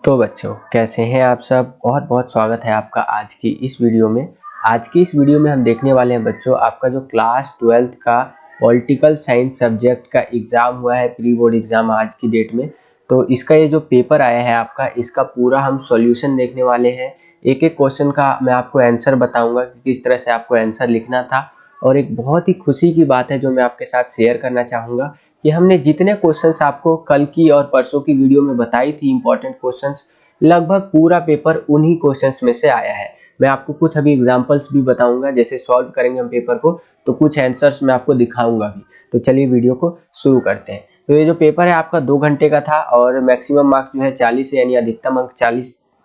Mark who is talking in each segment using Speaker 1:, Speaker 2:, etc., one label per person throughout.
Speaker 1: तो बच्चों कैसे हैं आप सब। बहुत बहुत स्वागत है आपका आज की इस वीडियो में। आज की इस वीडियो में हम देखने वाले हैं बच्चों आपका जो क्लास 12th का पॉलिटिकल साइंस सब्जेक्ट का एग्ज़ाम हुआ है, प्री बोर्ड एग्ज़ाम आज की डेट में। तो इसका ये जो पेपर आया है आपका, इसका पूरा हम सॉल्यूशन देखने वाले हैं। एक एक क्वेश्चन का मैं आपको आंसर बताऊँगा कि किस तरह से आपको आंसर लिखना था। और एक बहुत ही खुशी की बात है जो मैं आपके साथ शेयर करना चाहूँगा कि हमने जितने क्वेश्चंस आपको कल की और परसों की वीडियो में बताई थी इंपॉर्टेंट क्वेश्चंस, लगभग पूरा पेपर उन्हीं क्वेश्चंस में से आया है। मैं आपको कुछ अभी एग्जांपल्स भी बताऊंगा, जैसे सॉल्व करेंगे हम पेपर को तो कुछ आंसर्स मैं आपको दिखाऊंगा भी। तो चलिए वीडियो को शुरू करते हैं। तो ये जो पेपर है आपका 2 घंटे का था और मैक्सिमम मार्क्स जो है 40 है, यानी अधिकतम अंक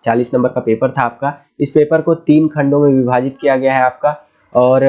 Speaker 1: 40 नंबर का पेपर था आपका। इस पेपर को 3 खंडों में विभाजित किया गया है आपका, और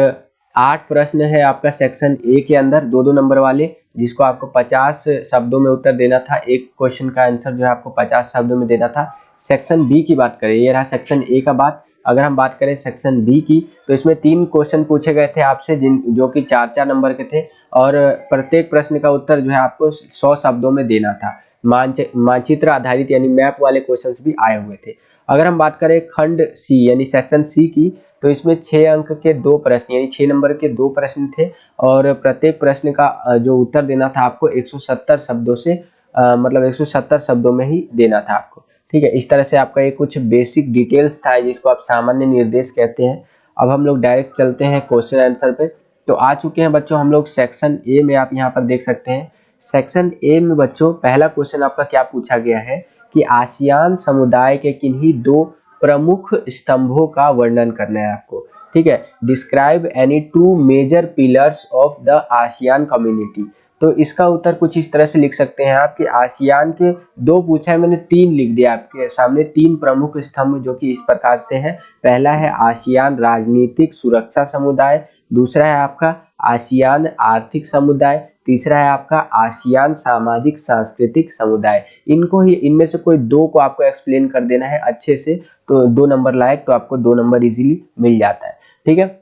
Speaker 1: 8 प्रश्न है आपका सेक्शन ए के अंदर, 2-2 नंबर वाले, जिसको आपको 50 शब्दों में उत्तर देना था। एक क्वेश्चन का आंसर जो है आपको 50 शब्दों में देना था। सेक्शन बी की बात करें, ये रहा सेक्शन ए का बात। अगर हम बात करें सेक्शन बी की, तो इसमें 3 क्वेश्चन पूछे गए थे आपसे, जो कि 4-4 नंबर के थे, और प्रत्येक प्रश्न का उत्तर जो है आपको 100 शब्दों में देना था। मानचित्र आधारित यानी मैप वाले क्वेश्चंस भी आए हुए थे। अगर हम बात करें खंड सी यानी सेक्शन सी की, तो इसमें 6 अंक के 2 प्रश्न यानी 6 नंबर के 2 प्रश्न थे, और प्रत्येक प्रश्न का जो उत्तर देना था आपको 170 शब्दों से, मतलब 170 शब्दों में ही देना था आपको। ठीक है, इस तरह से आपका ये कुछ बेसिक डिटेल्स था जिसको आप सामान्य निर्देश कहते हैं। अब हम लोग डायरेक्ट चलते हैं क्वेश्चन आंसर पे। तो आ चुके हैं बच्चों हम लोग सेक्शन ए में। आप यहाँ पर देख सकते हैं सेक्शन ए में बच्चों पहला क्वेश्चन आपका क्या पूछा गया है कि आसियान समुदाय के किन्हीं 2 प्रमुख स्तंभों का वर्णन करना है आपको। ठीक है, describe any 2 major pillars of the ASEAN community. तो इसका उत्तर कुछ इस तरह से लिख सकते हैं आप कि आसियान के 2 पूछा है, मैंने 3 लिख दिया आपके सामने। 3 प्रमुख स्तंभ जो कि इस प्रकार से हैं। पहला है आसियान राजनीतिक सुरक्षा समुदाय, दूसरा है आपका आसियान आर्थिक समुदाय, तीसरा है आपका आसियान सामाजिक सांस्कृतिक समुदाय। इनको ही, इनमें से कोई 2 को आपको एक्सप्लेन कर देना है अच्छे से, तो 2 नंबर लायक, तो आपको 2 नंबर इजीली मिल जाता है। ठीक है,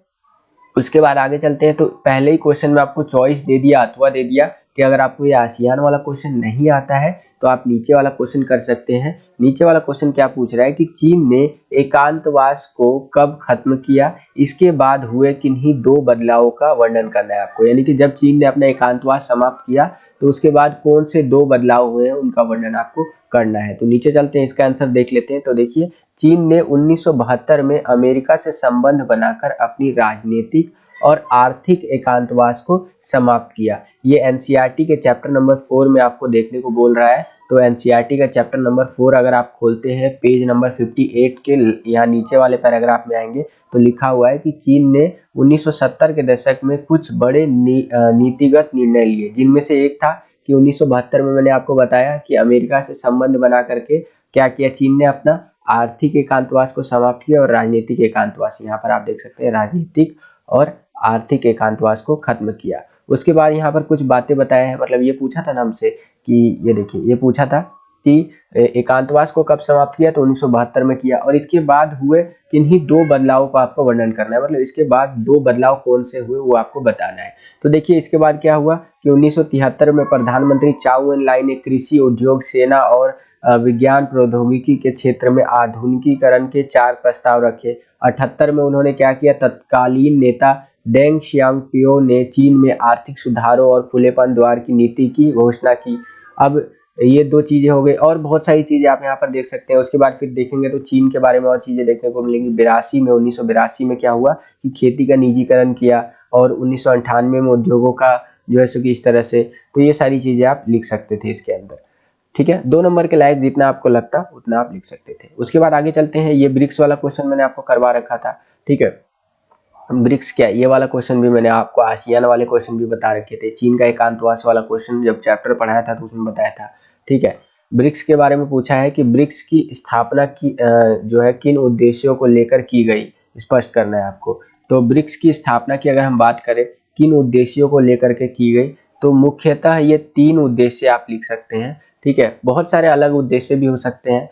Speaker 1: उसके बाद आगे चलते हैं। तो पहले ही क्वेश्चन में आपको चॉइस दे दिया अथवा दे दिया कि अगर आपको ये आसियान वाला क्वेश्चन नहीं आता है तो आप नीचे वाला क्वेश्चन कर सकते हैं। नीचे वाला क्वेश्चन क्या पूछ रहा है कि चीन ने एकांतवास को कब खत्म किया, इसके बाद हुए किन्हीं 2 बदलावों का वर्णन करना है आपको। यानी कि जब चीन ने अपना एकांतवास समाप्त किया तो उसके बाद कौन से 2 बदलाव हुए हैं उनका वर्णन आपको करना है। तो नीचे चलते हैं, इसका आंसर देख लेते हैं। तो देखिए, चीन ने 1972 में अमेरिका से संबंध बनाकर अपनी राजनीतिक और आर्थिक एकांतवास को समाप्त किया। ये एनसीईआरटी के चैप्टर नंबर 4 में आपको देखने को बोल रहा है। तो एनसीईआरटी का चैप्टर नंबर 4 अगर आप खोलते हैं पेज नंबर 58 के यहाँ नीचे वाले पैराग्राफ में आएंगे तो लिखा हुआ है कि चीन ने 1970 के दशक में कुछ बड़े नीतिगत निर्णय लिए, जिनमें से एक था कि 1972 में मैंने आपको बताया कि अमेरिका से संबंध बना करके क्या किया चीन ने, अपना आर्थिक एकांतवास को समाप्त किया और राजनीतिक एकांतवास, यहाँ पर आप देख सकते हैं राजनीतिक और आर्थिक एकांतवास को खत्म किया। उसके बाद यहाँ पर कुछ बातें बताया है, मतलब ये पूछा था ना हमसे कि ये देखिए, ये पूछा था कि एकांतवास को कब समाप्त किया, तो 1972 में किया, और इसके बाद हुए किन्हीं 2 बदलावों का आपको वर्णन करना है। मतलब इसके बाद 2 बदलाव कौन से हुए वो आपको बताना है। तो देखिए, इसके बाद क्या हुआ कि 1973 में प्रधानमंत्री चाउ एन लाई ने कृषि, उद्योग, सेना और विज्ञान प्रौद्योगिकी के क्षेत्र में आधुनिकीकरण के 4 प्रस्ताव रखे। 78 में उन्होंने क्या किया, तत्कालीन नेता डेंग शियांगपियो ने चीन में आर्थिक सुधारों और खुलेपन द्वार की नीति की घोषणा की। अब ये 2 चीजें हो गई, और बहुत सारी चीजें आप यहाँ पर देख सकते हैं। उसके बाद फिर देखेंगे तो चीन के बारे में और चीजें देखने को मिलेंगी। 1982 में क्या हुआ कि खेती का निजीकरण किया, और 1998 में उद्योगों का जो है सो कि इस तरह से। तो ये सारी चीजें आप लिख सकते थे इसके अंदर। ठीक है, 2 नंबर के लायक जितना आपको लगता उतना आप लिख सकते थे। उसके बाद आगे चलते हैं। ये ब्रिक्स वाला क्वेश्चन मैंने आपको करवा रखा था। ठीक है, ब्रिक्स क्या, ये वाला क्वेश्चन भी मैंने आपको, आसियान वाले क्वेश्चन भी बता रखे थे। चीन का एकांतवास वाला क्वेश्चन जब चैप्टर पढ़ाया था तो उसमें बताया था। ठीक है, ब्रिक्स के बारे में पूछा है कि ब्रिक्स की स्थापना की जो है किन उद्देश्यों को लेकर की गई, स्पष्ट करना है आपको। तो ब्रिक्स की स्थापना की अगर हम बात करें किन उद्देश्यों को लेकर के की गई, तो मुख्यतः ये 3 उद्देश्य आप लिख सकते हैं। ठीक है, बहुत सारे अलग उद्देश्य भी हो सकते हैं।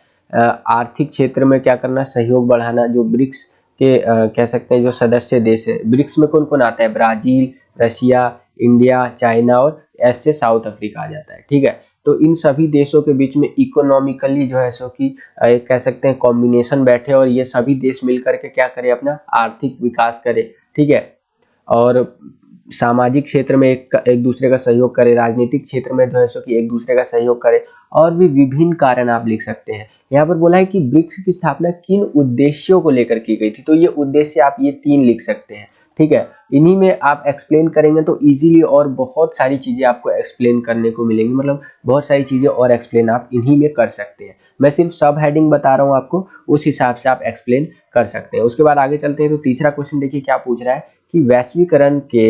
Speaker 1: आर्थिक क्षेत्र में क्या करना, सहयोग बढ़ाना। जो ब्रिक्स के कह सकते हैं जो सदस्य देश है, ब्रिक्स में कौन कौन आता है, ब्राजील, रशिया, इंडिया, चाइना और एस से साउथ अफ्रीका आ जाता है। ठीक है, तो इन सभी देशों के बीच में इकोनॉमिकली जो है सो कि एक कह सकते हैं कॉम्बिनेशन बैठे और ये सभी देश मिल करके क्या करे, अपना आर्थिक विकास करे, ठीक है। और सामाजिक क्षेत्र में एक दूसरे का सहयोग करे, राजनीतिक क्षेत्र में जो है सो कि एक दूसरे का सहयोग करे, और भी विभिन्न कारण आप लिख सकते हैं। यहाँ पर बोला है कि ब्रिक्स की स्थापना किन उद्देश्यों को लेकर की गई थी, तो ये उद्देश्य आप ये 3 लिख सकते हैं, ठीक है। इन्हीं में आप एक्सप्लेन करेंगे तो इजीली और बहुत सारी चीजें आपको एक्सप्लेन करने को मिलेंगी, मतलब बहुत सारी चीजें और एक्सप्लेन आप इन्हीं में कर सकते हैं। मैं सिर्फ सब हेडिंग बता रहा हूँ आपको, उस हिसाब से आप एक्सप्लेन कर सकते हैं। उसके बाद आगे चलते हैं तो तीसरा क्वेश्चन देखिए क्या पूछ रहा है कि वैश्वीकरण के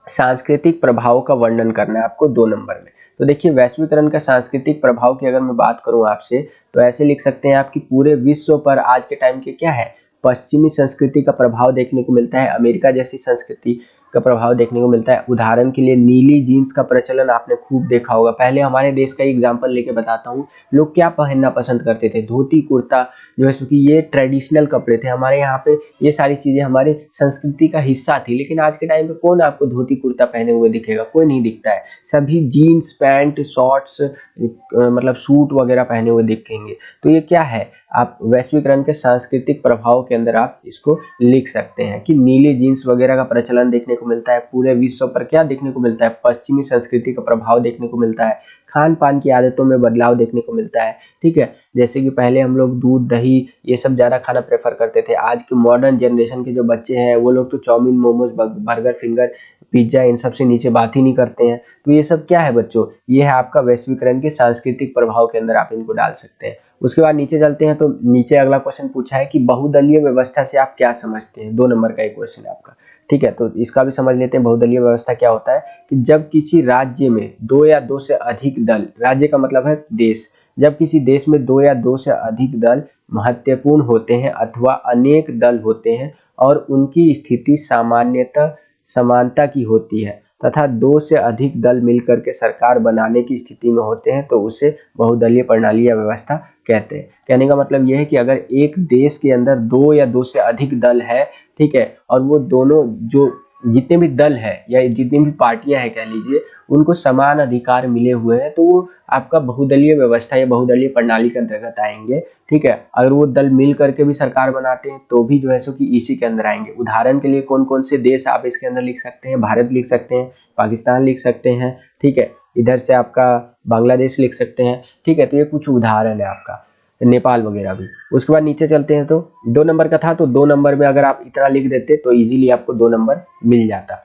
Speaker 1: सांस्कृतिक प्रभाव का वर्णन करना है आपको 2 नंबर में। तो देखिए वैश्वीकरण का सांस्कृतिक प्रभाव की अगर मैं बात करूं आपसे तो ऐसे लिख सकते हैं आप कि पूरे विश्व पर आज के टाइम के क्या है, पश्चिमी संस्कृति का प्रभाव देखने को मिलता है, अमेरिका जैसी संस्कृति का प्रभाव देखने को मिलता है। उदाहरण के लिए नीली जीन्स का प्रचलन आपने खूब देखा होगा। पहले हमारे देश का एग्जांपल लेके बताता हूँ, लोग क्या पहनना पसंद करते थे, धोती कुर्ता जो है सो कि ये ट्रेडिशनल कपड़े थे हमारे यहाँ पे, ये सारी चीजें हमारे संस्कृति का हिस्सा थी। लेकिन आज के टाइम पे कौन आपको धोती कुर्ता पहने हुए दिखेगा, कोई नहीं दिखता है। सभी जीन्स पैंट शॉर्ट्स मतलब सूट वगैरह पहने हुए दिखेंगे। तो ये क्या है, आप वैश्वीकरण के सांस्कृतिक प्रभाव के अंदर आप इसको लिख सकते हैं कि नीली जीन्स वगैरह का प्रचलन देखने को मिलता है। पूरे विश्व पर क्या देखने को मिलता है, पश्चिमी संस्कृति का प्रभाव देखने को मिलता है। खान पान की आदतों में बदलाव देखने को मिलता है, ठीक है। जैसे कि पहले हम लोग दूध दही ये सब ज़्यादा खाना प्रेफर करते थे। आज के मॉडर्न जनरेशन के जो बच्चे हैं वो लोग तो chow mein momos burger finger pizza इन सब से नीचे बात ही नहीं करते हैं। तो ये सब क्या है बच्चों, ये है आपका वैश्वीकरण के सांस्कृतिक प्रभाव के अंदर आप इनको डाल सकते हैं। उसके बाद नीचे चलते हैं तो नीचे अगला क्वेश्चन पूछा है कि बहुदलीय व्यवस्था से आप क्या समझते हैं। 2 नंबर का एक क्वेश्चन है आपका, ठीक है। तो इसका भी समझ लेते हैं। बहुदलीय व्यवस्था क्या होता है कि जब किसी राज्य में 2 या 2 से अधिक दल, राज्य का मतलब है देश, जब किसी देश में 2 या 2 से अधिक दल महत्वपूर्ण होते हैं अथवा अनेक दल होते हैं और उनकी स्थिति सामान्यतः समानता की होती है तथा 2 से अधिक दल मिलकर के सरकार बनाने की स्थिति में होते हैं, तो उसे बहुदलीय प्रणाली या व्यवस्था कहते हैं। कहने का मतलब यह है कि अगर एक देश के अंदर 2 या 2 से अधिक दल है, ठीक है, और वो दोनों जो जितने भी दल है या जितनी भी पार्टियां हैं कह लीजिए, उनको समान अधिकार मिले हुए हैं, तो वो आपका बहुदलीय व्यवस्था या बहुदलीय प्रणाली के अंतर्गत आएंगे, ठीक है। अगर वो दल मिल करके भी सरकार बनाते हैं तो भी जो है सो कि इसी के अंदर आएंगे। उदाहरण के लिए कौन कौन से देश आप इसके अंदर लिख सकते हैं, भारत लिख सकते हैं, पाकिस्तान लिख सकते हैं, ठीक है, इधर से आपका बांग्लादेश लिख सकते हैं, ठीक है। तो ये कुछ उदाहरण है आपका, नेपाल वगैरह भी। उसके बाद नीचे चलते हैं तो 2 नंबर का था, तो 2 नंबर में अगर आप इतना लिख देते तो इजीली आपको 2 नंबर मिल जाता।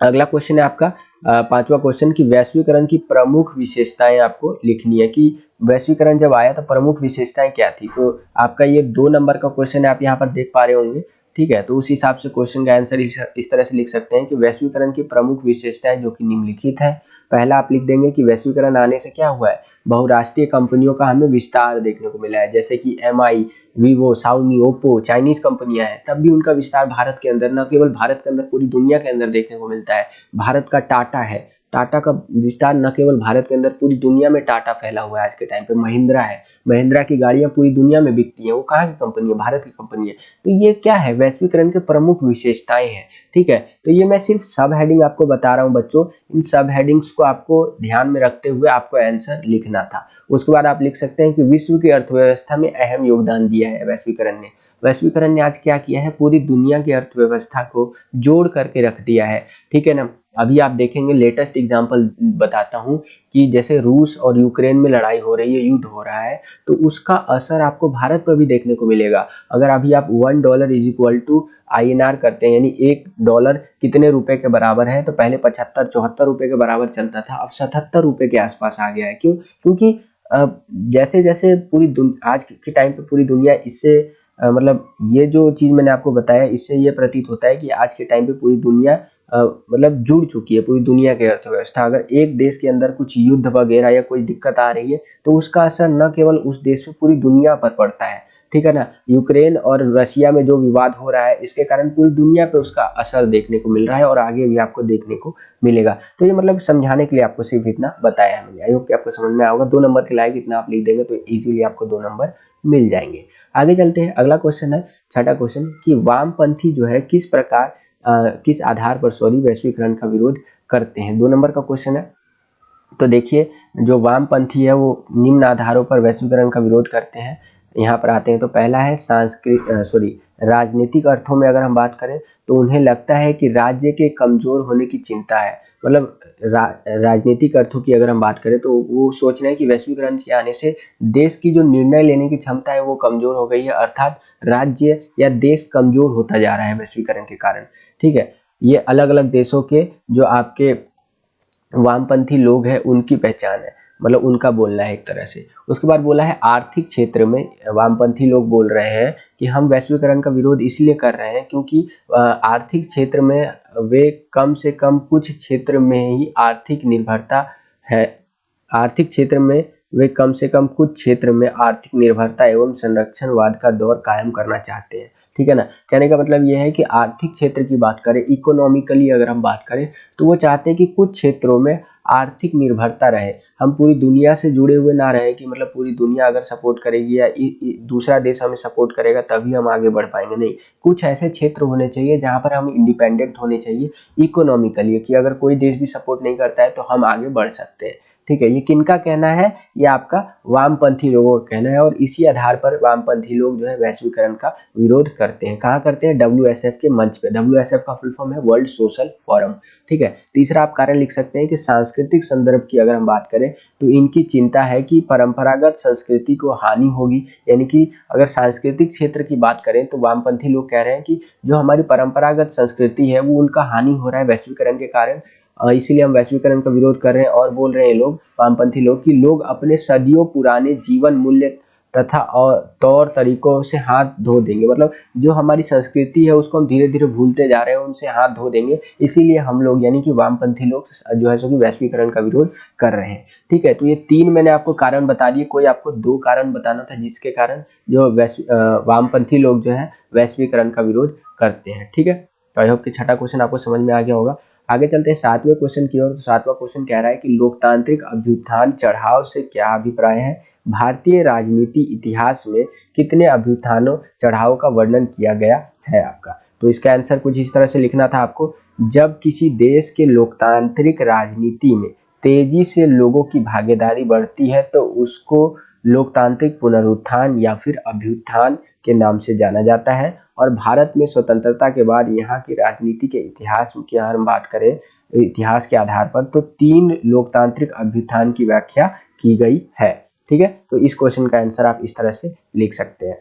Speaker 1: अगला क्वेश्चन है आपका 5वां क्वेश्चन कि वैश्वीकरण की प्रमुख विशेषताएं आपको लिखनी है कि वैश्वीकरण जब आया तो प्रमुख विशेषताएं क्या थी। तो आपका ये 2 नंबर का क्वेश्चन है, आप यहाँ पर देख पा रहे होंगे, ठीक है। तो उस हिसाब से क्वेश्चन का आंसर इस तरह से लिख सकते हैं कि वैश्वीकरण की प्रमुख विशेषताएं जो कि निम्नलिखित है। पहला आप लिख देंगे कि वैश्वीकरण आने से क्या हुआ है, बहुराष्ट्रीय कंपनियों का हमें विस्तार देखने को मिला है। जैसे कि MI, Vivo, Xiaomi, Oppo Chinese कंपनियां हैं, तब भी उनका विस्तार भारत के अंदर, न केवल भारत के अंदर पूरी दुनिया के अंदर देखने को मिलता है। भारत का टाटा है, टाटा का विस्तार न केवल भारत के अंदर पूरी दुनिया में टाटा फैला हुआ है। आज के टाइम पे महिंद्रा है, महिंद्रा की गाड़ियां पूरी दुनिया में बिकती हैं। वो कहाँ की कंपनी है, भारत की कंपनी है। तो ये क्या है, वैश्वीकरण के प्रमुख विशेषताएं हैं, ठीक है। तो ये मैं सिर्फ सब हेडिंग आपको बता रहा हूँ बच्चों, इन सब हेडिंग्स को आपको ध्यान में रखते हुए आपको आंसर लिखना था। उसके बाद आप लिख सकते हैं कि विश्व की अर्थव्यवस्था में अहम योगदान दिया है वैश्वीकरण ने। वैश्वीकरण ने आज क्या किया है, पूरी दुनिया की अर्थव्यवस्था को जोड़ करके रख दिया है, ठीक है ना। अभी आप देखेंगे, लेटेस्ट एग्जांपल बताता हूं कि जैसे रूस और यूक्रेन में लड़ाई हो रही है, युद्ध हो रहा है, तो उसका असर आपको भारत पर भी देखने को मिलेगा। अगर अभी आप $1 = INR करते हैं, यानी $1 कितने रुपए के बराबर है, तो पहले 75-74 रुपए के बराबर चलता था, अब 77 रुपए के आसपास आ गया है। क्यों, क्योंकि जैसे जैसे आज के टाइम पे पूरी दुनिया इससे मतलब ये जो चीज मैंने आपको बताया, इससे ये प्रतीत होता है कि आज के टाइम पे पूरी दुनिया मतलब जुड़ चुकी है, पूरी दुनिया की अर्थव्यवस्था। अगर एक देश के अंदर कुछ युद्ध वगैरह या कोई दिक्कत आ रही है तो उसका असर न केवल उस देश पे पूरी दुनिया पर पड़ता है, ठीक है ना। यूक्रेन और रशिया में जो विवाद हो रहा है, इसके कारण पूरी दुनिया पे उसका असर देखने को मिल रहा है और आगे भी आपको देखने को मिलेगा। तो ये मतलब समझाने के लिए आपको सिर्फ इतना बताया है मैंने। आई होप कि आपको समझ में आएगा। 2 नंबर के लायक इतना आप लिख देंगे तो इजीली आपको 2 नंबर मिल जाएंगे। आगे चलते हैं, अगला क्वेश्चन है 6वां क्वेश्चन कि वामपंथी जो है किस आधार पर वैश्वीकरण का विरोध करते हैं। 2 नंबर का क्वेश्चन है तो देखिए जो वामपंथी है वो निम्न आधारों पर वैश्वीकरण का विरोध करते हैं। यहाँ पर आते हैं तो पहला है राजनीतिक अर्थों में अगर हम बात करें तो उन्हें लगता है कि राज्य के कमजोर होने की चिंता है। मतलब राजनीतिक अर्थों की अगर हम बात करें तो वो सोच रहे हैं कि वैश्वीकरण के आने से देश की जो निर्णय लेने की क्षमता है वो कमजोर हो गई है, अर्थात राज्य या देश कमजोर होता जा रहा है वैश्वीकरण के कारण। ठीक है, ये अलग अलग देशों के जो आपके वामपंथी लोग हैं उनकी पहचान है, मतलब उनका बोलना है एक तरह से। उसके बाद बोला है आर्थिक क्षेत्र में वामपंथी लोग बोल रहे हैं कि हम वैश्वीकरण का विरोध इसलिए कर रहे हैं क्योंकि आर्थिक क्षेत्र में वे कम से कम कुछ क्षेत्र में ही आर्थिक निर्भरता है। आर्थिक क्षेत्र में वे कम से कम कुछ क्षेत्र में आर्थिक निर्भरता एवं संरक्षणवाद का दौर कायम करना चाहते हैं। ठीक है ना, कहने का मतलब यह है कि आर्थिक क्षेत्र की बात करें, इकोनॉमिकली अगर हम बात करें तो वो चाहते हैं कि कुछ क्षेत्रों में आर्थिक निर्भरता रहे, हम पूरी दुनिया से जुड़े हुए ना रहे कि मतलब पूरी दुनिया अगर सपोर्ट करेगी या दूसरा देश हमें सपोर्ट करेगा तभी हम आगे बढ़ पाएंगे। नहीं, कुछ ऐसे क्षेत्र होने चाहिए जहाँ पर हम इंडिपेंडेंट होने चाहिए इकोनॉमिकली, कि अगर कोई देश भी सपोर्ट नहीं करता है तो हम आगे बढ़ सकते हैं। ठीक है, ये किनका कहना है? ये आपका वामपंथी लोगों का कहना है, और इसी आधार पर वामपंथी लोग जो है वैश्वीकरण का विरोध करते हैं। कहाँ करते हैं? WSF के मंच पे। WSF का फुल फॉर्म है वर्ल्ड सोशल फोरम। ठीक है, तीसरा आप कारण लिख सकते हैं कि सांस्कृतिक संदर्भ की अगर हम बात करें तो इनकी चिंता है कि परंपरागत संस्कृति को हानि होगी। यानी कि अगर सांस्कृतिक क्षेत्र की बात करें तो वामपंथी लोग कह रहे हैं कि जो हमारी परंपरागत संस्कृति है वो उनका हानि हो रहा है वैश्वीकरण के कारण, इसीलिए हम वैश्वीकरण का विरोध कर रहे हैं। और बोल रहे हैं लोग, वामपंथी लोग, कि लोग अपने सदियों पुराने जीवन मूल्य तथा और तौर तरीकों से हाथ धो देंगे। मतलब जो हमारी संस्कृति है उसको हम धीरे धीरे भूलते जा रहे हैं, उनसे हाथ धो देंगे। इसीलिए हम लोग यानी कि वामपंथी लोग जो है सो कि वैश्वीकरण का विरोध कर रहे हैं। ठीक है, तो ये 3 मैंने आपको कारण बता दिए। कोई आपको 2 कारण बताना था जिसके कारण जो वामपंथी लोग जो है वैश्वीकरण का विरोध करते हैं। ठीक है, तो आई होप कि छठा क्वेश्चन आपको समझ में आ गया होगा। आगे चलते हैं 7वें क्वेश्चन की ओर। तो 7वां क्वेश्चन कह रहा है कि लोकतांत्रिक अभ्युत्थान चढ़ाव से क्या अभिप्राय है? भारतीय राजनीति इतिहास में कितने अभ्युत्थानों चढ़ाव का वर्णन किया गया है आपका? तो इसका आंसर कुछ इस तरह से लिखना था आपको। जब किसी देश के लोकतांत्रिक राजनीति में तेजी से लोगों की भागीदारी बढ़ती है तो उसको लोकतांत्रिक पुनरुत्थान या फिर अभ्युत्थान के नाम से जाना जाता है। और भारत में स्वतंत्रता के बाद यहाँ की राजनीति के इतिहास की हम बात करें, इतिहास के आधार पर, तो 3 लोकतांत्रिक अभ्युत्थान की व्याख्या की गई है। ठीक है, तो इस क्वेश्चन का आंसर आप इस तरह से लिख सकते हैं।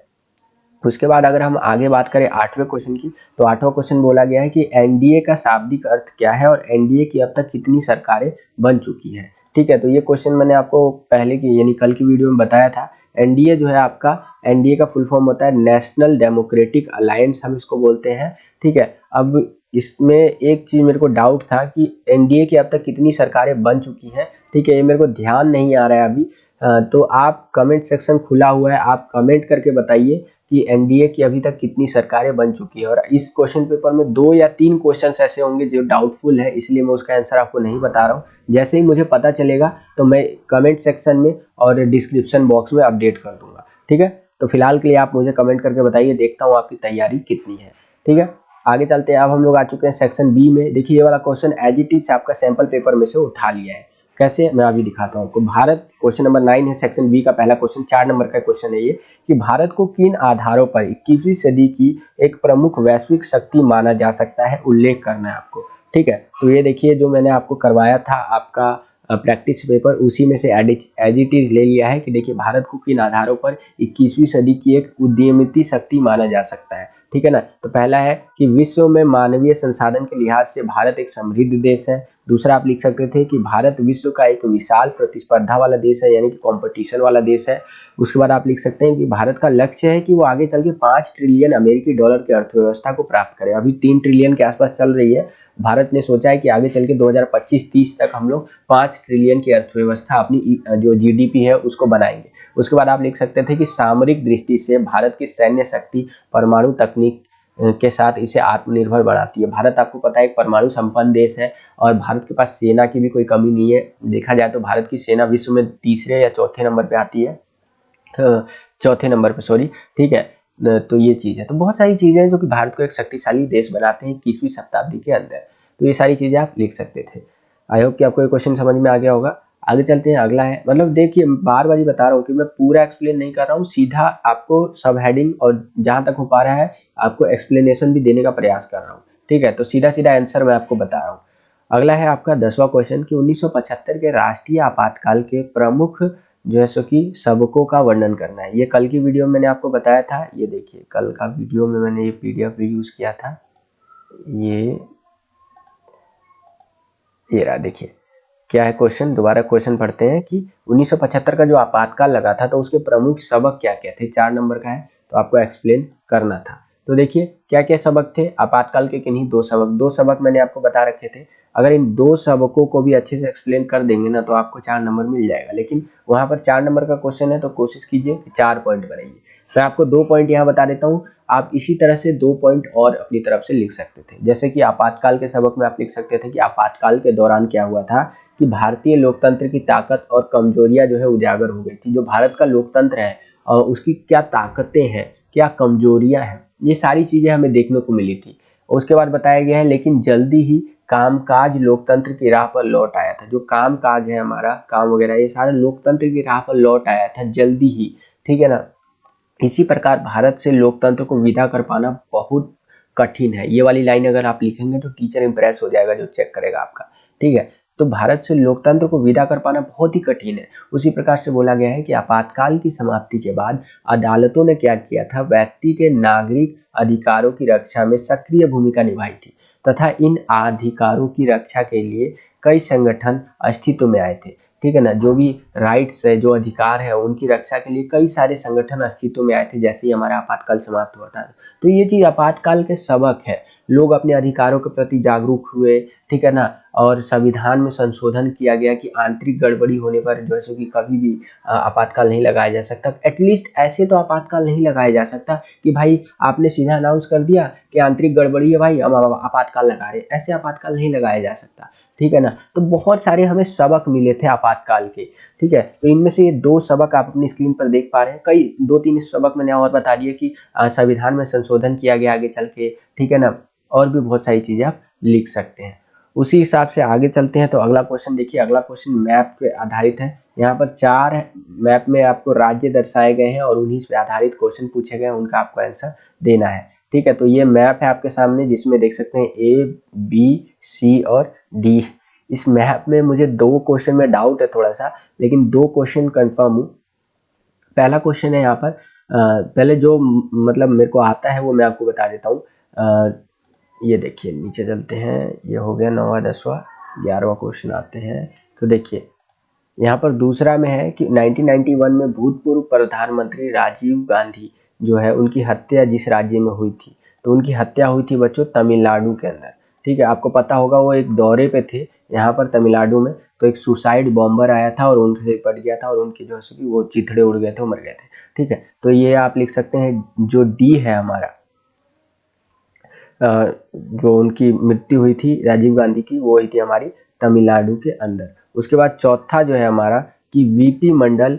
Speaker 1: उसके बाद अगर हम आगे बात करें 8वें क्वेश्चन की, तो 8वां क्वेश्चन बोला गया है कि एनडीए का शाब्दिक अर्थ क्या है और एनडीए की अब तक कितनी सरकारें बन चुकी हैं? ठीक है, तो ये क्वेश्चन मैंने आपको पहले की यानी कल की वीडियो में बताया था। एनडीए जो है आपका, एनडीए का फुल फॉर्म होता है नेशनल डेमोक्रेटिक अलायंस, हम इसको बोलते हैं। ठीक है, अब इसमें एक चीज मेरे को डाउट था कि एनडीए की अब तक कितनी सरकारें बन चुकी हैं। ठीक है, ये मेरे को ध्यान नहीं आ रहा है अभी, तो आप कमेंट सेक्शन खुला हुआ है, आप कमेंट करके बताइए कि एनडीए की अभी तक कितनी सरकारें बन चुकी है। और इस क्वेश्चन पेपर में 2 या 3 क्वेश्चंस ऐसे होंगे जो डाउटफुल है, इसलिए मैं उसका आंसर आपको नहीं बता रहा हूँ। जैसे ही मुझे पता चलेगा तो मैं कमेंट सेक्शन में और डिस्क्रिप्शन बॉक्स में अपडेट कर दूंगा। ठीक है, तो फिलहाल के लिए आप मुझे कमेंट करके बताइए, देखता हूँ आपकी तैयारी कितनी है। ठीक है, आगे चलते हैं। अब हम लोग आ चुके हैं सेक्शन बी में। देखिए ये वाला क्वेश्चन एज इट इज आपका सैंपल पेपर में से उठा लिया है। कैसे, मैं अभी दिखाता हूँ आपको। भारत, क्वेश्चन नंबर 9 है सेक्शन बी का पहला क्वेश्चन, 4 नंबर का क्वेश्चन है ये, कि भारत को किन आधारों पर 21वीं सदी की एक प्रमुख वैश्विक शक्ति माना जा सकता है, उल्लेख करना है आपको। ठीक है, तो ये देखिए जो मैंने आपको करवाया था आपका प्रैक्टिस पेपर, उसी में से एज इट इज ले लिया है कि देखिए भारत को किन आधारों पर 21वीं सदी की एक उद्यमिता शक्ति माना जा सकता है। ठीक है ना, तो पहला है कि विश्व में मानवीय संसाधन के लिहाज से भारत एक समृद्ध देश है। दूसरा आप लिख सकते थे कि भारत विश्व का एक विशाल प्रतिस्पर्धा वाला देश है, यानी कि कंपटीशन वाला देश है। उसके बाद आप लिख सकते हैं कि भारत का लक्ष्य है कि वो आगे चल के 5 ट्रिलियन अमेरिकी डॉलर की अर्थव्यवस्था को प्राप्त करे। अभी 3 ट्रिलियन के आसपास चल रही है। भारत ने सोचा है कि आगे चल के 2025-30 तक हम लोग 5 ट्रिलियन की अर्थव्यवस्था अपनी जो जीडीपी है उसको बनाएंगे। उसके बाद आप लिख सकते थे कि सामरिक दृष्टि से भारत की सैन्य शक्ति परमाणु तकनीक के साथ इसे आत्मनिर्भर बनाती है। भारत आपको पता है एक परमाणु संपन्न देश है और भारत के पास सेना की भी कोई कमी नहीं है। देखा जाए तो भारत की सेना विश्व में 3रे या 4थे नंबर पे आती है, 4थे नंबर पे, सॉरी। ठीक है, तो ये चीज़ है। तो बहुत सारी चीज़ें हैं जो कि भारत को एक शक्तिशाली देश बनाते हैं 21वीं शताब्दी के अंदर। तो ये सारी चीज़ें आप लिख सकते थे। आई होप कि आपको ये क्वेश्चन समझ में आ गया होगा। आगे चलते हैं। अगला है, मतलब देखिए बार बार ही बता रहा हूँ कि मैं पूरा एक्सप्लेन नहीं कर रहा हूँ, सीधा आपको सब हेडिंग और जहाँ तक हो पा रहा है आपको एक्सप्लेनेशन भी देने का प्रयास कर रहा हूँ, ठीक है। तो सीधा सीधा आंसर मैं आपको बता रहा हूँ। अगला है आपका 10वां क्वेश्चन कि 1975 के राष्ट्रीय आपातकाल के प्रमुख जो है सो कि सबकों का वर्णन करना है। ये कल की वीडियो में मैंने आपको बताया था, ये देखिए कल का वीडियो में मैंने ये PDF भी यूज किया था। ये रहा, देखिए क्या है क्वेश्चन। दोबारा क्वेश्चन पढ़ते हैं कि 1975 का जो आपातकाल लगा था तो उसके प्रमुख सबक क्या क्या थे। 4 नंबर का है तो आपको एक्सप्लेन करना था। तो देखिए क्या क्या सबक थे आपातकाल के, किन्हीं दो सबक मैंने आपको बता रखे थे। अगर इन 2 सबकों को भी अच्छे से एक्सप्लेन कर देंगे ना तो आपको 4 नंबर मिल जाएगा। लेकिन वहां पर 4 नंबर का क्वेश्चन है तो कोशिश कीजिए कि 4 पॉइंट बनाइए। मैं आपको 2 पॉइंट यहाँ बता देता हूँ, आप इसी तरह से 2 पॉइंट और अपनी तरफ से लिख सकते थे। जैसे कि आपातकाल के सबक में आप लिख सकते थे कि आपातकाल के दौरान क्या हुआ था कि भारतीय लोकतंत्र की ताकत और कमजोरियां जो है उजागर हो गई थी। जो भारत का लोकतंत्र है और उसकी क्या ताकतें हैं, क्या कमजोरियां हैं, ये सारी चीजें हमें देखने को मिली थी। उसके बाद बताया गया है लेकिन जल्दी ही कामकाज लोकतंत्र की राह पर लौट आया था। जो कामकाज है हमारा, काम वगैरह, ये सारा लोकतंत्र की राह पर लौट आया था जल्दी ही, ठीक है ना। इसी प्रकार भारत से लोकतंत्र को विदा कर पाना बहुत कठिन है। ये वाली लाइन अगर आप लिखेंगे तो टीचर इंप्रेस हो जाएगा जो चेक करेगा आपका, ठीक है। तो भारत से लोकतंत्र को विदा कर पाना बहुत ही कठिन है। उसी प्रकार से बोला गया है कि आपातकाल की समाप्ति के बाद अदालतों ने क्या किया था, व्यक्ति के नागरिक अधिकारों की रक्षा में सक्रिय भूमिका निभाई थी तथा इन अधिकारों की रक्षा के लिए कई संगठन अस्तित्व में आए थे, ठीक है ना। जो भी राइट्स है, जो अधिकार है, उनकी रक्षा के लिए कई सारे संगठन अस्तित्व में आए थे जैसे ही हमारा आपातकाल समाप्त हुआ था। तो ये चीज आपातकाल के सबक है। लोग अपने अधिकारों के प्रति जागरूक हुए, ठीक है ना। और संविधान में संशोधन किया गया कि आंतरिक गड़बड़ी होने पर जो है सो कि कभी भी आपातकाल नहीं लगाया जा सकता। एटलीस्ट ऐसे तो आपातकाल नहीं लगाया जा सकता कि भाई आपने सीधा अनाउंस कर दिया कि आंतरिक गड़बड़ी है भाई हम आपातकाल लगा रहे हैं, ऐसे आपातकाल नहीं लगाया जा सकता, ठीक है ना। तो बहुत सारे हमें सबक मिले थे आपातकाल के, ठीक है। तो इनमें से ये 2 सबक आप अपनी स्क्रीन पर देख पा रहे हैं। कई 2-3 सबक मैंने और बता दिए कि संविधान में संशोधन किया गया आगे चल के, ठीक है ना। और भी बहुत सारी चीजें आप लिख सकते हैं। उसी हिसाब से आगे चलते हैं। तो अगला क्वेश्चन देखिए, अगला क्वेश्चन मैप पे आधारित है। यहाँ पर 4 मैप में आपको राज्य दर्शाए गए हैं और उन्हीं पे आधारित क्वेश्चन पूछे गए हैं, उनका आपको आंसर देना है, ठीक है। तो ये मैप है आपके सामने जिसमें देख सकते हैं A, B, C और D। इस मैप में मुझे 2 क्वेश्चन में डाउट है थोड़ा सा, लेकिन 2 क्वेश्चन कंफर्म हूँ। पहला क्वेश्चन है यहाँ पर पहले जो मतलब मेरे को आता है वो मैं आपको बता देता हूँ। ये देखिए नीचे चलते हैं, ये हो गया 9वां 10वां 11वां क्वेश्चन आते हैं। तो देखिए यहाँ पर दूसरा में है कि 1991 में भूतपूर्व प्रधानमंत्री राजीव गांधी जो है उनकी हत्या जिस राज्य में हुई थी, तो उनकी हत्या हुई थी बच्चों तमिलनाडु के अंदर, ठीक है। आपको पता होगा वो एक दौरे पे थे यहाँ पर तमिलनाडु में, तो एक सुसाइड बॉम्बर आया था और उनसे पड़ गया था और उनके जो है वो चिथड़े उड़ गए थे, वो मर गए थे, ठीक है। तो ये आप लिख सकते हैं। जो D है हमारा, जो उनकी मृत्यु हुई थी राजीव गांधी की, वो हुई थी हमारी तमिलनाडु के अंदर। उसके बाद चौथा जो है हमारा कि VP मंडल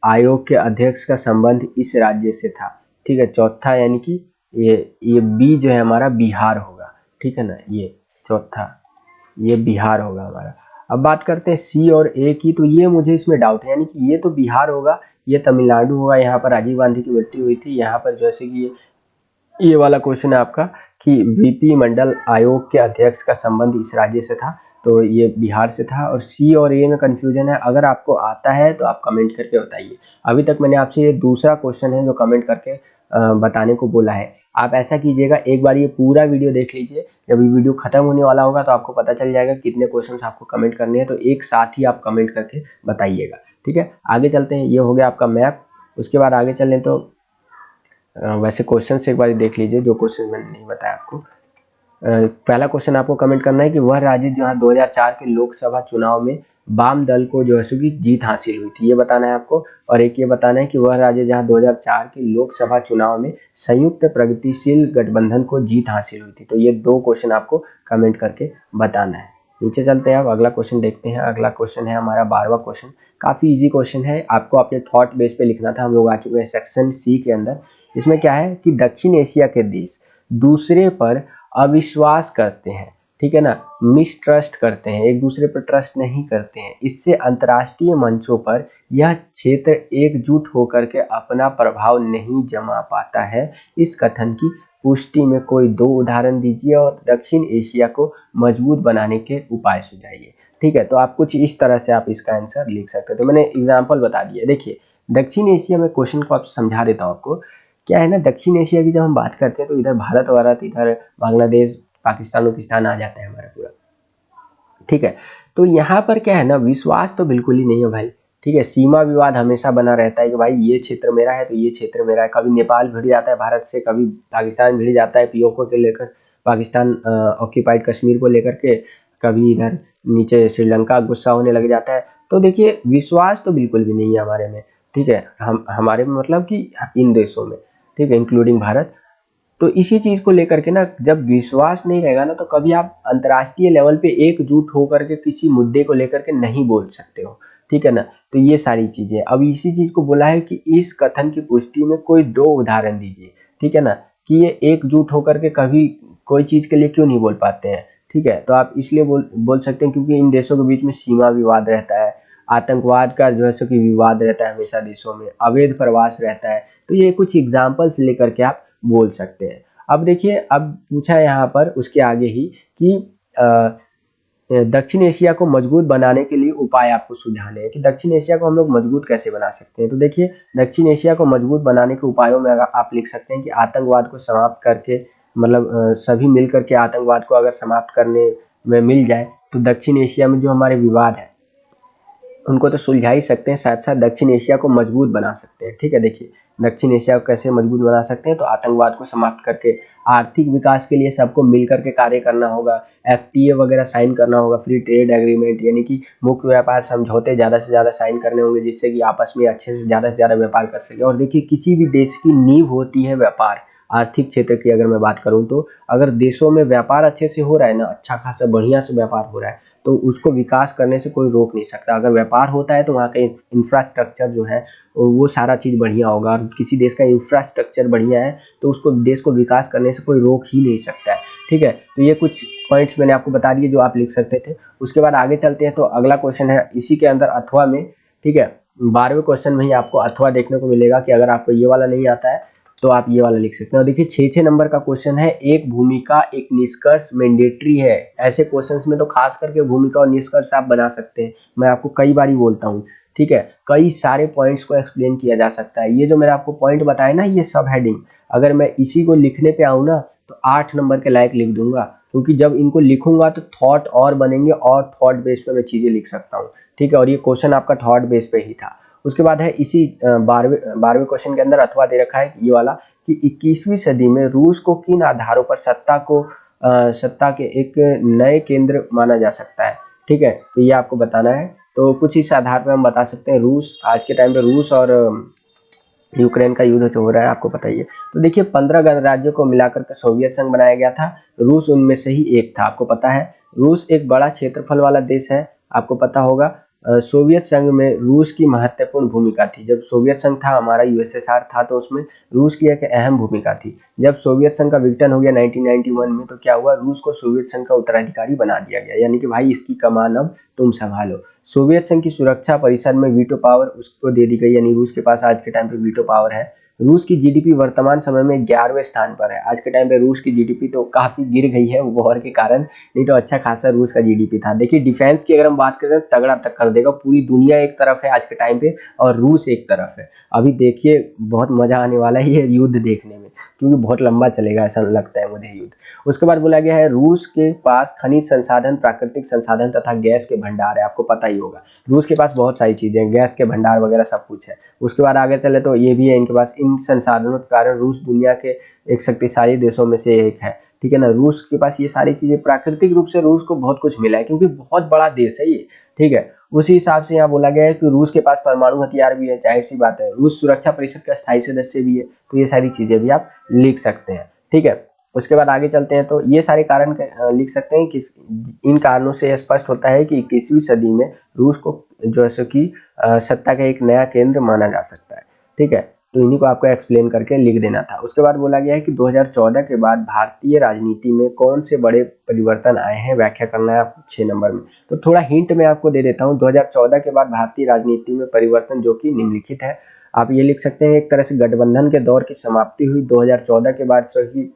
Speaker 1: आयोग के अध्यक्ष का संबंध इस राज्य से था, ठीक है। चौथा यानी कि ये B जो है हमारा बिहार होगा, ठीक है ना। ये चौथा ये बिहार होगा हमारा। अब बात करते हैं C और A की, तो ये मुझे इसमें डाउट है, यानी कि ये तो बिहार होगा, ये तमिलनाडु होगा। यहाँ पर राजीव गांधी की मृत्यु हुई थी, यहाँ पर जैसे कि ये वाला क्वेश्चन है आपका कि VP मंडल आयोग के अध्यक्ष का संबंध इस राज्य से था, तो ये बिहार से था। और C और A में कंफ्यूजन है, अगर आपको आता है तो आप कमेंट करके बताइए। अभी तक मैंने आपसे ये दूसरा क्वेश्चन है जो कमेंट करके बताने को बोला है। आप ऐसा कीजिएगा, एक बार ये पूरा वीडियो देख लीजिए, जब ये वीडियो खत्म होने वाला होगा तो आपको पता चल जाएगा कितने क्वेश्चन आपको कमेंट करने हैं, तो एक साथ ही आप कमेंट करके बताइएगा, ठीक है। आगे चलते हैं, ये हो गया आपका मैप। उसके बाद आगे चलें तो वैसे क्वेश्चन से एक बार देख लीजिए जो क्वेश्चन मैंने नहीं बताया आपको। पहला क्वेश्चन आपको कमेंट करना है कि वह राज्य जहां 2004 के लोकसभा चुनाव में वाम दल को जो है सो की जीत हासिल हुई थी, ये बताना है आपको। और एक ये बताना है कि वह राज्य जहां 2004 के लोकसभा चुनाव में संयुक्त प्रगतिशील गठबंधन को जीत हासिल हुई थी। तो ये 2 क्वेश्चन आपको कमेंट करके बताना है। नीचे चलते हैं, अब अगला क्वेश्चन देखते हैं। अगला क्वेश्चन है हमारा 12वां क्वेश्चन। काफी इजी क्वेश्चन है, आपको अपने थॉट बेस पे लिखना था। हम लोग आ चुके हैं सेक्शन C के अंदर। इसमें क्या है कि दक्षिण एशिया के देश दूसरे पर अविश्वास करते हैं, ठीक है ना, मिसट्रस्ट करते हैं, एक दूसरे पर ट्रस्ट नहीं करते हैं। इससे अंतर्राष्ट्रीय मंचों पर यह क्षेत्र एकजुट होकर के अपना प्रभाव नहीं जमा पाता है। इस कथन की पुष्टि में कोई 2 उदाहरण दीजिए और दक्षिण एशिया को मजबूत बनाने के उपाय सुझाइए। ठीक है, तो आप कुछ इस तरह से आप इसका आंसर लिख सकते हो। तो मैंने एग्जाम्पल बता दिया। देखिए दक्षिण एशिया में क्वेश्चन को आप समझा देता हूँ आपको। क्या है ना, दक्षिण एशिया की जब हम बात करते हैं तो इधर भारत, इधर बांग्लादेश, पाकिस्तान आ जाता है हमारा पूरा। ठीक है, तो यहाँ पर क्या है ना, विश्वास तो बिल्कुल ही नहीं है भाई। ठीक है, सीमा विवाद हमेशा बना रहता है कि भाई ये क्षेत्र मेरा है तो ये क्षेत्र मेरा है। कभी नेपाल भिड़ जाता है भारत से, कभी पाकिस्तान भिड़ जाता है पीओके को लेकर, पाकिस्तान ऑक्यूपाइड कश्मीर को लेकर के, कभी इधर नीचे श्रीलंका गुस्सा होने लग जाता है। तो देखिए विश्वास तो बिल्कुल भी नहीं है हमारे में। ठीक है, हमारे में मतलब कि इन देशों में, ठीक है, इंक्लूडिंग भारत। तो इसी चीज को लेकर के ना, जब विश्वास नहीं रहेगा ना, तो कभी आप अंतर्राष्ट्रीय लेवल पे एकजुट होकर के किसी मुद्दे को लेकर के नहीं बोल सकते हो। ठीक है ना, तो ये सारी चीजें। अब इसी चीज को बोला है कि इस कथन की पुष्टि में कोई 2 उदाहरण दीजिए। ठीक है ना, कि ये एकजुट होकर के कभी कोई चीज के लिए क्यों नहीं बोल पाते हैं। ठीक है, तो आप इसलिए बोल सकते हैं क्योंकि इन देशों के बीच में सीमा विवाद रहता है, आतंकवाद का जो है सो कि विवाद रहता है हमेशा देशों में, अवैध प्रवास रहता है। तो ये कुछ एग्जाम्पल्स लेकर के आप बोल सकते हैं। अब देखिए, अब पूछा है यहाँ पर उसके आगे ही कि दक्षिण एशिया को मजबूत बनाने के लिए उपाय आपको सुझाने हैं कि दक्षिण एशिया को हम लोग मजबूत कैसे बना सकते हैं। तो देखिए दक्षिण एशिया को मजबूत बनाने के उपायों में अगर आप लिख सकते हैं कि आतंकवाद को समाप्त करके, मतलब सभी मिलकर के आतंकवाद को अगर समाप्त करने में मिल जाए तो दक्षिण एशिया में जो हमारे विवाद है उनको तो सुलझा ही सकते हैं, साथ साथ दक्षिण एशिया को मजबूत बना सकते हैं। ठीक है, देखिए दक्षिण एशिया को कैसे मजबूत बना सकते हैं, तो आतंकवाद को समाप्त करके आर्थिक विकास के लिए सबको मिलकर के कार्य करना होगा, एफटीए वगैरह साइन करना होगा, फ्री ट्रेड एग्रीमेंट यानी कि मुक्त व्यापार समझौते ज़्यादा से ज़्यादा साइन करने होंगे, जिससे कि आपस में अच्छे से ज़्यादा व्यापार कर सके। और देखिए किसी भी देश की नींव होती है व्यापार। आर्थिक क्षेत्र की अगर मैं बात करूं तो अगर देशों में व्यापार अच्छे से हो रहा है ना, अच्छा खासा बढ़िया से व्यापार हो रहा है, तो उसको विकास करने से कोई रोक नहीं सकता। अगर व्यापार होता है तो वहाँ का इंफ्रास्ट्रक्चर जो है वो सारा चीज़ बढ़िया होगा, और किसी देश का इंफ्रास्ट्रक्चर बढ़िया है तो उसको देश को विकास करने से कोई रोक ही नहीं सकता है। ठीक है, तो ये कुछ पॉइंट्स मैंने आपको बता दिए जो आप लिख सकते थे। उसके बाद आगे चलते हैं, तो अगला क्वेश्चन है इसी के अंदर अथवा में। ठीक है, 12वें क्वेश्चन में ही आपको अथवा देखने को मिलेगा कि अगर आपको ये वाला नहीं आता है तो आप ये वाला लिख सकते हैं। और देखिए 6 नंबर का क्वेश्चन है, एक भूमिका एक निष्कर्ष मैंडेटरी है। ऐसे क्वेश्चंस में तो खास करके भूमिका और निष्कर्ष आप बना सकते हैं। मैं आपको कई बार बोलता हूँ, ठीक है, कई सारे पॉइंट्स को एक्सप्लेन किया जा सकता है। ये जो मैंने आपको पॉइंट बताया ना, ये सब हेडिंग, अगर मैं इसी को लिखने पे आऊँ ना तो 8 नंबर के लायक लिख दूंगा, क्योंकि जब इनको लिखूंगा तो थॉट और बनेंगे और थॉट बेस पे मैं चीजें लिख सकता हूँ। ठीक है, और ये क्वेश्चन आपका थॉट बेस पे ही था। उसके बाद है इसी 12वें क्वेश्चन के अंदर अथवा दे रखा है ये वाला कि 21वीं सदी में रूस को किन आधारों पर सत्ता के एक नए केंद्र माना जा सकता है। ठीक है, तो ये आपको बताना है। तो कुछ इस आधार पर हम बता सकते हैं, रूस आज के टाइम पे रूस और यूक्रेन का युद्ध जो हो रहा है आपको पता ही है। तो देखिए 15 गणराज्यों को मिलाकर के सोवियत संघ बनाया गया था, रूस उनमें से ही एक था। आपको पता है रूस एक बड़ा क्षेत्रफल वाला देश है, आपको पता होगा। सोवियत संघ में रूस की महत्वपूर्ण भूमिका थी। जब सोवियत संघ था, हमारा यूएसएसआर था, तो उसमें रूस की एक अहम भूमिका थी। जब सोवियत संघ का विघटन हो गया 1991 में, तो क्या हुआ, रूस को सोवियत संघ का उत्तराधिकारी बना दिया गया, यानी कि भाई इसकी कमान अब तुम संभालो। सोवियत संघ की सुरक्षा परिषद में वीटो पावर उसको दे दी गई, यानी रूस के पास आज के टाइम पे वीटो पावर है। रूस की जीडीपी वर्तमान समय में 11वें स्थान पर है। आज के टाइम पे रूस की जीडीपी तो काफी गिर गई है वॉर के कारण, नहीं तो अच्छा खासा रूस का जीडीपी था। देखिए डिफेंस की अगर हम बात करें तो तगड़ा टक्कर देगा। पूरी दुनिया एक तरफ है आज के टाइम पे और रूस एक तरफ है। अभी देखिए बहुत मजा आने वाला है ये युद्ध देखने में, क्योंकि बहुत लंबा चलेगा ऐसा लगता है मुझे युद्ध। उसके बाद बोला गया है रूस के पास खनिज संसाधन, प्राकृतिक संसाधन तथा गैस के भंडार है। आपको पता ही होगा रूस के पास बहुत सारी चीजें, गैस के भंडार वगैरह सब कुछ है। उसके बाद आगे चले तो ये भी है इनके पास, इन संसाधनों के कारण रूस दुनिया के एक शक्तिशाली देशों में से एक है। ठीक है ना, रूस के पास ये सारी चीजें, प्राकृतिक रूप से रूस को बहुत कुछ मिला है क्योंकि बहुत बड़ा देश है ये। ठीक है, उसी हिसाब से यहाँ बोला गया है कि रूस के पास परमाणु हथियार भी है, जाहिर सी बात है। रूस सुरक्षा परिषद का स्थायी सदस्य भी है। तो ये सारी चीजें भी आप लिख सकते हैं। ठीक है, उसके बाद आगे चलते हैं, तो ये सारे कारण लिख सकते हैं कि इन कारणों से स्पष्ट होता है कि 21वीं सदी में रूस को जो है कि सत्ता का एक नया केंद्र माना जा सकता है। ठीक है, तो इन्हीं को आपको एक्सप्लेन करके लिख देना था। उसके बाद बोला गया है कि 2014 के बाद भारतीय राजनीति में कौन से बड़े परिवर्तन आए हैं, व्याख्या करना है आपको 6 नंबर में। तो थोड़ा हिंट मैं आपको दे देता हूँ। 2014 के बाद भारतीय राजनीति में परिवर्तन जो कि निम्नलिखित है। आप ये लिख सकते हैं, एक तरह से गठबंधन के दौर की समाप्ति हुई 2014 के बाद से ही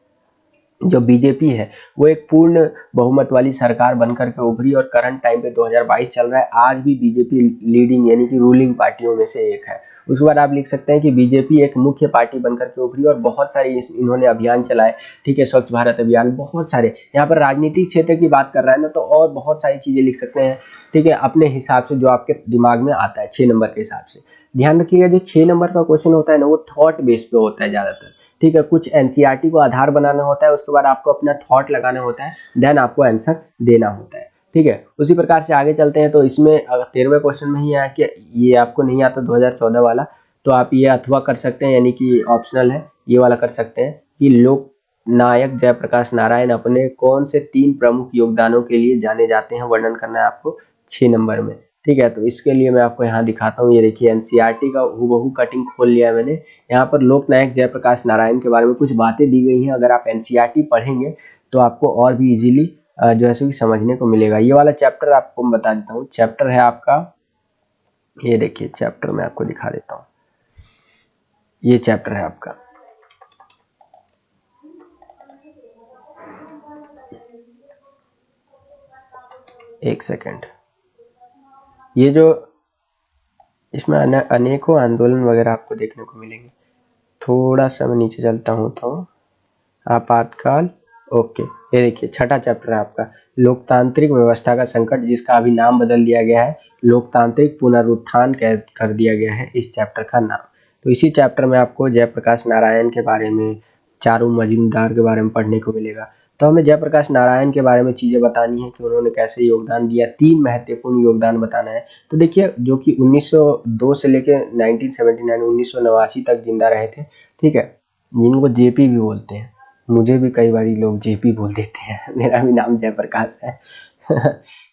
Speaker 1: जो बीजेपी है वो एक पूर्ण बहुमत वाली सरकार बनकर के उभरी और करंट टाइम पे 2022 चल रहा है। आज भी बीजेपी लीडिंग यानी कि रूलिंग पार्टियों में से एक है। उसके बाद आप लिख सकते हैं कि बीजेपी एक मुख्य पार्टी बनकर के उभरी और बहुत सारे इन्होंने अभियान चलाए, ठीक है, स्वच्छ भारत अभियान, बहुत सारे। यहाँ पर राजनीतिक क्षेत्र की बात कर रहा है ना, तो और बहुत सारी चीजें लिख सकते हैं, ठीक है, अपने हिसाब से जो आपके दिमाग में आता है 6 नंबर के हिसाब से। ध्यान रखिएगा, जो 6 नंबर का क्वेश्चन होता है ना, वो थॉट बेस पे होता है ज्यादातर, ठीक है। कुछ एनसीईआरटी को आधार बनाना होता है, उसके बाद आपको अपना थॉट लगाना होता है, देन आपको आंसर देना होता है, ठीक है। उसी प्रकार से आगे चलते हैं। तो इसमें अगर 13वें क्वेश्चन में ही है कि ये आपको नहीं आता 2014 वाला, तो आप ये अथवा कर सकते हैं, यानी कि ऑप्शनल है, ये वाला कर सकते हैं कि लोक नायक जयप्रकाश नारायण अपने कौन से 3 प्रमुख योगदानों के लिए जाने जाते हैं, वर्णन करना है आपको 6 नंबर में, ठीक है। तो इसके लिए मैं आपको यहाँ दिखाता हूँ। ये देखिए एनसीईआरटी का हूबहू कटिंग खोल लिया है मैंने। यहाँ पर लोकनायक जयप्रकाश नारायण के बारे में कुछ बातें दी गई हैं। अगर आप एनसीईआरटी पढ़ेंगे तो आपको और भी इजीली जो है सो समझने को मिलेगा। ये वाला चैप्टर आपको मैं बता देता हूँ। चैप्टर है आपका, ये देखिए चैप्टर मैं आपको दिखा देता हूँ। ये चैप्टर है आपका, एक सेकेंड, ये जो इसमें अनेकों आंदोलन वगैरह आपको देखने को मिलेंगे। थोड़ा सा मैं नीचे चलता हूँ तो आपातकाल, ओके, ये देखिए छठा चैप्टर है आपका, लोकतांत्रिक व्यवस्था का संकट, जिसका अभी नाम बदल दिया गया है, लोकतांत्रिक पुनरुत्थान कर दिया गया है इस चैप्टर का नाम। तो इसी चैप्टर में आपको जयप्रकाश नारायण के बारे में, चारू मजूमदार के बारे में पढ़ने को मिलेगा। तो हमें जयप्रकाश नारायण के बारे में चीज़ें बतानी है कि उन्होंने कैसे योगदान दिया, 3 महत्वपूर्ण योगदान बताना है। तो देखिए, जो कि 1902 से लेकर 1979 1989 तक जिंदा रहे थे, ठीक है, जिनको जेपी भी बोलते हैं। मुझे भी कई बार लोग जेपी बोल देते हैं, मेरा भी नाम जयप्रकाश है।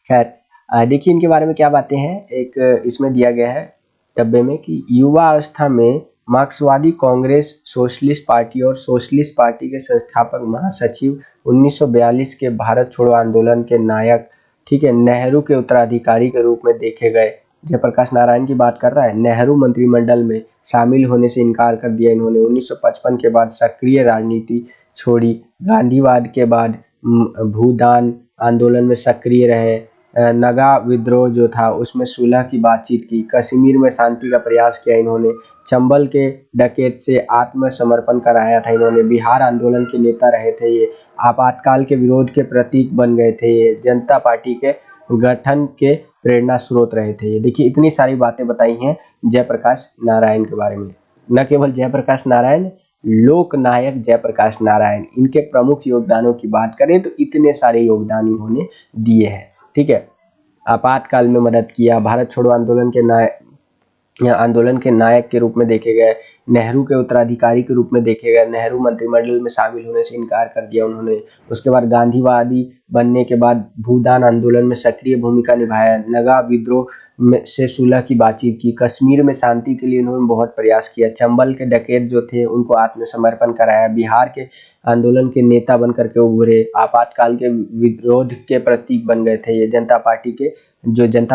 Speaker 1: खैर, देखिए इनके बारे में क्या बातें हैं। एक इसमें दिया गया है डब्बे में कि युवा अवस्था में मार्क्सवादी कांग्रेस, सोशलिस्ट पार्टी और सोशलिस्ट पार्टी के संस्थापक महासचिव, 1942 के भारत छोड़ो आंदोलन के नायक, ठीक है, नेहरू के उत्तराधिकारी के रूप में देखे गए। जयप्रकाश नारायण की बात कर रहा है। नेहरू मंत्रिमंडल में शामिल होने से इनकार कर दिया इन्होंने। 1955 के बाद सक्रिय राजनीति छोड़ी। गांधीवाद के बाद भूदान आंदोलन में सक्रिय रहे। नगा विद्रोह जो था उसमें सुलह की बातचीत की। कश्मीर में शांति का प्रयास किया इन्होंने। चंबल के डकैत से आत्मसमर्पण कराया था इन्होंने। बिहार आंदोलन के नेता रहे थे ये। आपातकाल के विरोध के प्रतीक बन गए थे ये। जनता पार्टी के गठन के प्रेरणा स्रोत रहे थे ये। देखिए इतनी सारी बातें बताई हैं जयप्रकाश नारायण के बारे में। न केवल जयप्रकाश नारायण, लोकनायक जयप्रकाश नारायण, इनके प्रमुख योगदानों की बात करें तो इतने सारे योगदान इन्होंने दिए हैं, ठीक है। आपातकाल में मदद किया, भारत छोड़ो आंदोलन के नायक के रूप में देखे गए, नेहरू के उत्तराधिकारी के रूप में देखे गए, नेहरू मंत्रिमंडल में शामिल होने से इनकार कर दिया उन्होंने। उसके बाद गांधीवादी बनने के बाद भूदान आंदोलन में सक्रिय भूमिका निभाया। नगा विद्रोह से सुलह की बातचीत की। कश्मीर में शांति के लिए इन्होंने बहुत प्रयास किया। चंबल के डकैत जो थे उनको आत्मसमर्पण कराया। बिहार के आंदोलन के नेता बन करके उभरे। आपातकाल के विरोध के प्रतीक बन गए थे ये। जनता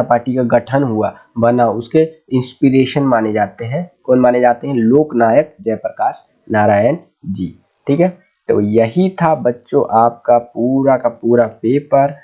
Speaker 1: पार्टी का गठन हुआ बना, उसके इंस्पिरेशन माने जाते हैं। कौन माने जाते हैं? लोकनायक जयप्रकाश नारायण जी, ठीक है। तो यही था बच्चों आपका पूरा का पूरा पेपर।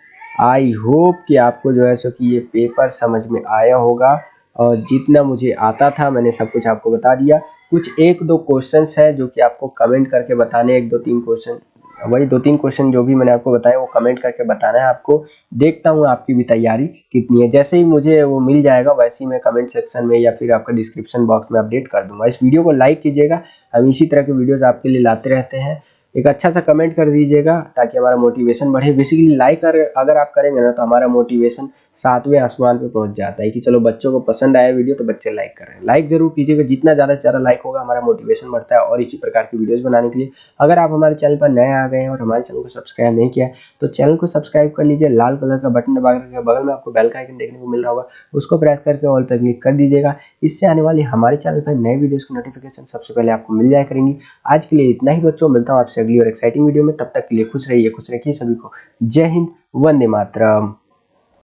Speaker 1: आई होप कि आपको जो है सो कि ये पेपर समझ में आया होगा, और जितना मुझे आता था मैंने सब कुछ आपको बता दिया। कुछ 1-2 क्वेश्चंस है जो कि आपको कमेंट करके बताने, 1-2-3 क्वेश्चन, वही 2-3 क्वेश्चन जो भी मैंने आपको बताए वो कमेंट करके बताना है आपको। देखता हूँ आपकी भी तैयारी कितनी है। जैसे ही मुझे वो मिल जाएगा वैसे ही मैं कमेंट सेक्शन में या फिर आपका डिस्क्रिप्शन बॉक्स में अपडेट कर दूंगा। इस वीडियो को लाइक कीजिएगा, हम इसी तरह के वीडियोस आपके लिए लाते रहते हैं। एक अच्छा सा कमेंट कर दीजिएगा ताकि हमारा मोटिवेशन बढ़े। बेसिकली लाइक अगर आप करेंगे ना तो हमारा मोटिवेशन सातवें आसमान पे पहुंच जाता है कि चलो बच्चों को पसंद आया वीडियो तो बच्चे लाइक कर रहे हैं। लाइक जरूर कीजिएगा, जितना ज़्यादा से ज़्यादा लाइक होगा हमारा मोटिवेशन बढ़ता है और इसी प्रकार की वीडियोस बनाने के लिए। अगर आप हमारे चैनल पर नए आ गए हैं और हमारे चैनल को सब्सक्राइब नहीं किया है तो चैनल को सब्सक्राइब कर लीजिए। लाल कलर का बटन दबा करके बगल में आपको बेल का आइकन देखने को मिल रहा होगा, उसको प्रेस करके ऑल पर क्लिक कर दीजिएगा। इससे आने वाली हमारे चैनल पर नए वीडियोस की नोटिफिकेशन सबसे पहले आपको मिल जाया करेंगी। आज के लिए इतना ही बच्चों, मिलता हूँ आपसे अगली और एक्साइटिंग वीडियो में। तब तक के लिए खुश रहिए, खुश रखिए सभी को। जय हिंद, वंदे मातरम।